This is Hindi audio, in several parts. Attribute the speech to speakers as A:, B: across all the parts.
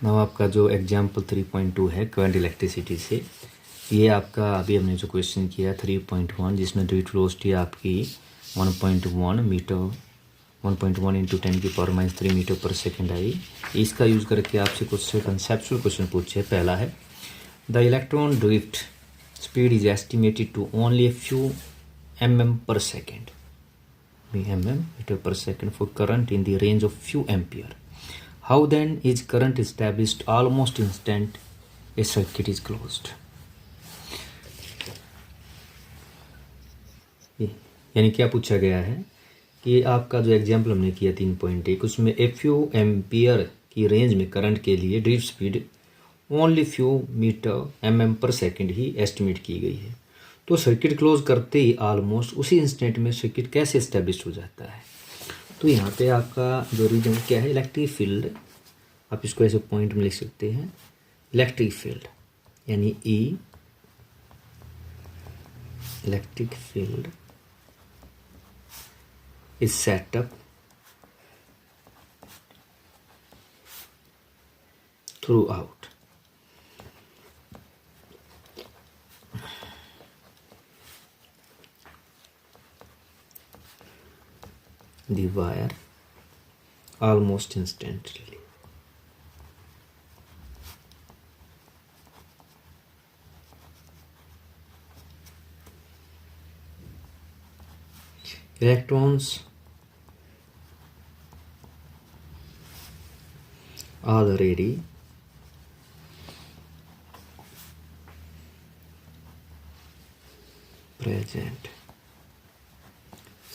A: नाउ आपका जो एग्जाम्पल 3.2 है करंट इलेक्ट्रिसिटी से, ये आपका अभी हमने जो क्वेश्चन किया 3.1 जिसमें ड्यूटी वेलोसिटी आपकी 1.1 मीटर 1.1 इंटू 10⁻³ मीटर पर सेकेंड आई। इसका यूज़ करके आपसे कुछ कंसेप्चुअल क्वेश्चन पूछे। पहला है the electron drift speed is estimated to only a few mm per second meter per second for current in the range of few ampere. How then is current established almost instant a circuit is closed? यानी क्या पूछा गया है कि आपका जो एग्जाम्पल हमने किया 3.1 उसमें ए फ्यू एम्पियर की रेंज में करंट के लिए drift speed only few metre पर सेकेंड ही एस्टिमेट की गई है। तो सर्किट क्लोज करते ही ऑलमोस्ट उसी इंस्टेंट में सर्किट कैसे इस्टेब्लिश हो जाता है। तो यहाँ पे आपका जो रीजन क्या है, इलेक्ट्रिक फील्ड। आप इसको ऐसे पॉइंट में लिख सकते हैं, इलेक्ट्रिक फील्ड यानी E electric field is set up throughout the wire almost instantly. Electrons already present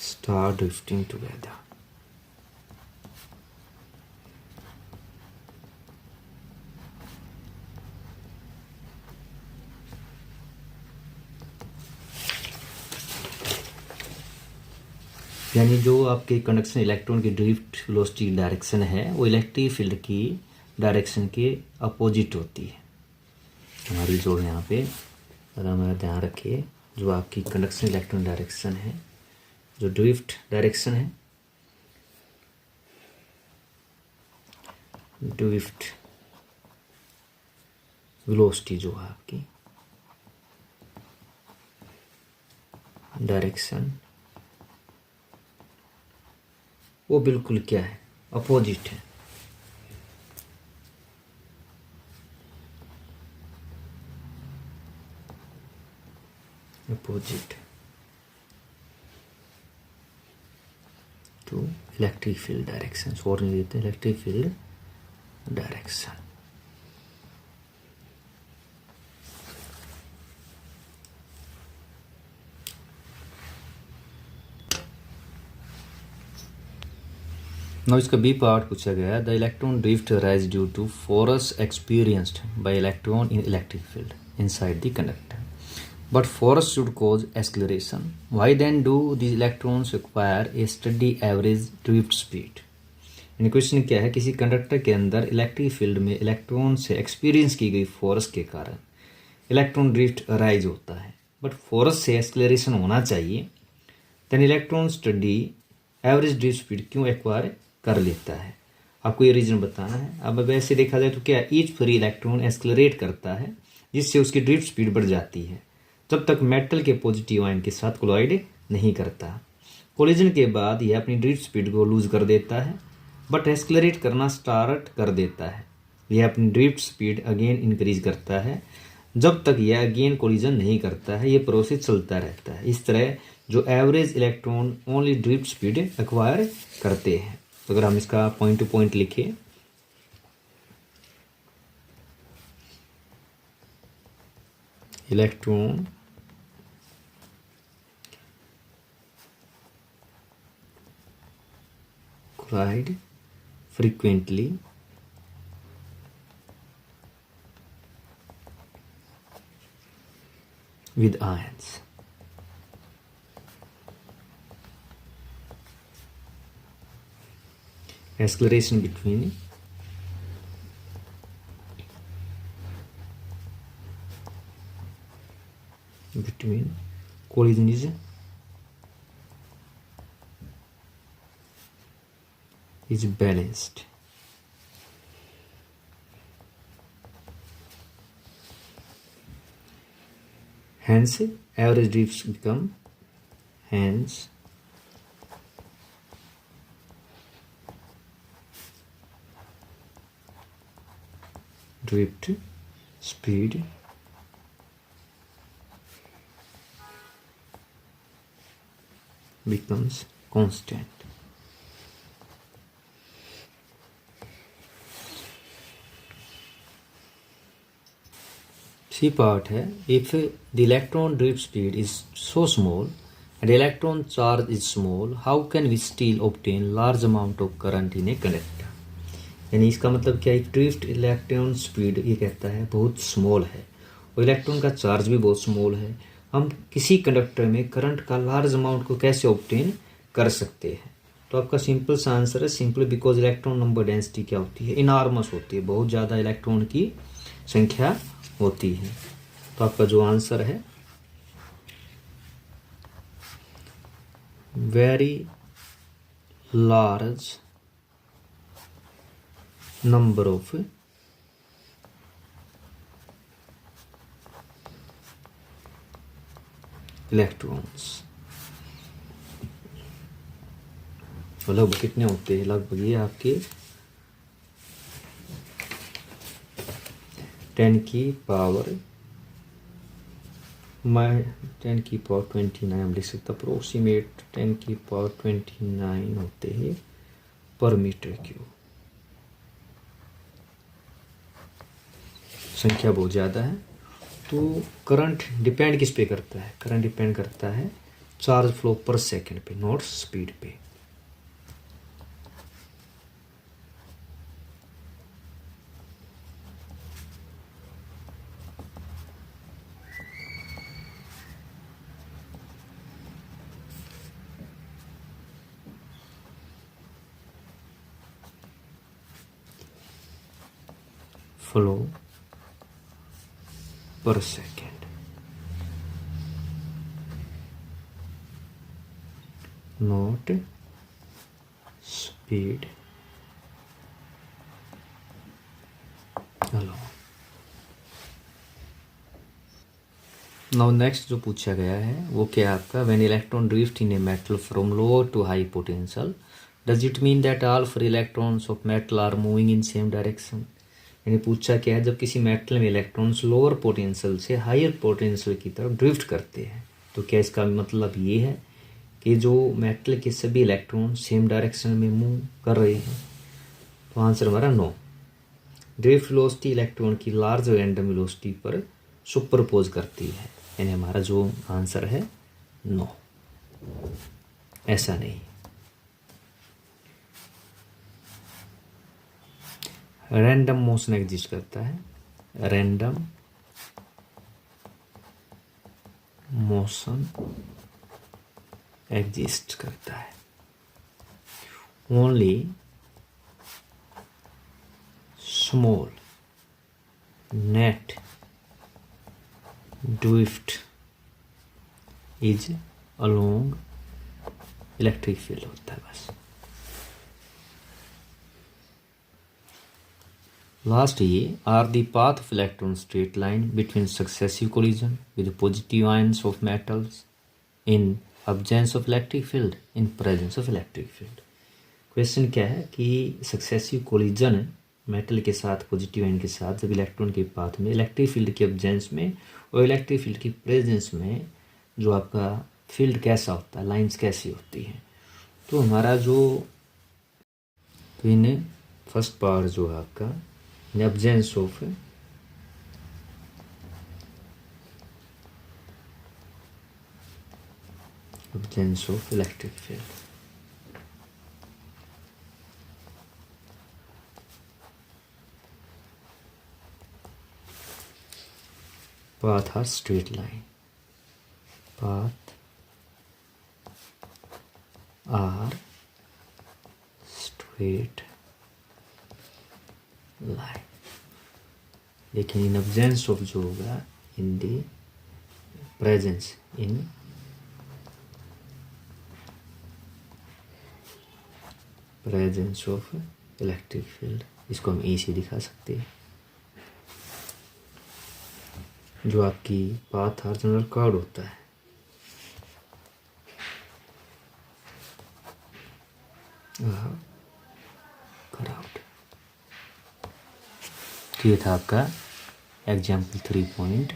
A: start drifting together. यानी जो आपके कंडक्शन इलेक्ट्रॉन की ड्रिफ्ट वेलोसिटी डायरेक्शन है वो इलेक्ट्रिक फील्ड की डायरेक्शन के अपोजिट होती है। हमारी जो यहाँ पे हमारा ध्यान रखिए, जो आपकी कंडक्शन इलेक्ट्रॉन डायरेक्शन है, जो ड्रिफ्ट डायरेक्शन है, ड्रिफ्ट वेलोसिटी जो है आपकी डायरेक्शन वो बिल्कुल क्या है, अपोजिट है। Opposite to electric field direction, और नहीं देते इलेक्ट्रिक फील्ड डायरेक्शन। now इसका बी पार्ट पूछा गया, the electron drift rise due to force experienced by electron in electric field inside the conductor, but force should cause acceleration. Why then do these electrons require a steady average drift speed? यानी क्वेश्चन क्या है, किसी कंडक्टर के अंदर इलेक्ट्रिक फील्ड में इलेक्ट्रॉन से एक्सपीरियंस की गई फोर्स के कारण इलेक्ट्रॉन ड्रिफ्ट अराइज होता है, बट फोर्स से एक्सलेरेशन होना चाहिए। Then electron study average drift speed क्यों एक्वायर कर लेता है, आपको ये रीजन बताना है। अब वैसे देखा जाए तो क्या, ईच फ्री इलेक्ट्रॉन एक्सलरेट करता है जिससे उसकी ड्रिफ्ट स्पीड बढ़ जाती है जब तक मेटल के पॉजिटिव आयन के साथ कोलाइड नहीं करता। कोलिजन के बाद यह अपनी ड्रिफ्ट स्पीड को लूज कर देता है बट एक्सलरेट करना स्टार्ट कर देता है। यह अपनी ड्रिफ्ट स्पीड अगेन इंक्रीज करता है जब तक यह अगेन कोलिजन नहीं करता है। यह प्रोसेस चलता रहता है। इस तरह जो average electron only drift speed acquire करते हैं। तो अगर हम इसका पॉइंट टू पॉइंट लिखें, electron collide frequently with ions. Acceleration between collision is balanced. hence average drift become hence drift speed becomes constant. C part है if the electron drift speed is so small and electron charge is small, how can we still obtain large amount of current in a conductor? यानी इसका मतलब क्या है, ड्रिफ्ट इलेक्ट्रॉन स्पीड ये कहता है बहुत स्मॉल है और इलेक्ट्रॉन का चार्ज भी बहुत स्मॉल है, हम किसी कंडक्टर में करंट का लार्ज अमाउंट को कैसे ऑब्टेन कर सकते हैं? तो आपका सिंपल सा आंसर है simply because electron number density क्या होती है, इनॉर्मस होती है, बहुत ज़्यादा इलेक्ट्रॉन की संख्या होती है। तो आपका जो आंसर है very large number of electrons. लगभग कितने होते हैं, लगभग ये आपके 10 की पावर 29 हम लिख सकते, अप्रोक्सीमेट 10 की पावर 29 होते हैं पर मीटर क्यूब। संख्या बहुत ज़्यादा है। तो करंट डिपेंड किस पे करता है? करंट डिपेंड करता है चार्ज फ्लो पर सेकंड पे, नॉट स्पीड पे। Flow per second, not speed alone. Now next जो पूछा गया है वो क्या है आपका, when electron drift in a metal from lower to high potential does it mean that all free electrons of metal are moving in same direction? यानी पूछा क्या है, जब किसी मेटल में इलेक्ट्रॉन्स लोअर पोटेंशियल से हायर पोटेंशियल की तरफ ड्रिफ्ट करते हैं तो क्या इसका मतलब ये है कि जो मेटल के सभी इलेक्ट्रॉन सेम डायरेक्शन में मूव कर रहे हैं? तो आंसर हमारा नो। ड्रिफ्ट वेलोसिटी इलेक्ट्रॉन की लार्ज रैंडम वेलोसिटी पर सुपरपोज करती है, यानी हमारा जो आंसर है नो, ऐसा नहीं। रैंडम मोशन एग्जिस्ट करता है, रैंडम मोशन एग्जिस्ट करता है, only small net drift is along electric field होता है बस। लास्ट ये are the path of electron straight line between successive collision with positive ions of metals in absence of electric field, in presence of electric field. Question क्या है कि सक्सेसिव कोलिजन मेटल के साथ पॉजिटिव आयन के साथ जब इलेक्ट्रॉन के पाथ में इलेक्ट्रिक फील्ड के अब्जेंस में और इलेक्ट्रिक फील्ड की प्रेजेंस में जो आपका फील्ड कैसा होता है, लाइंस कैसी होती हैं? तो हमारा जो तो इन फर्स्ट पार्ट जो है आपका absence of electric field, path are straight line, path are straight line, लेकिन इन अब्जेंस ऑफ जो होगा in the presence in presence of electric field, इसको हम ए से दिखा सकते हैं। जो आपकी पाथ और जनरल कॉर्ड होता है। आउट। ये था आपका एग्जाम्पल 3.1।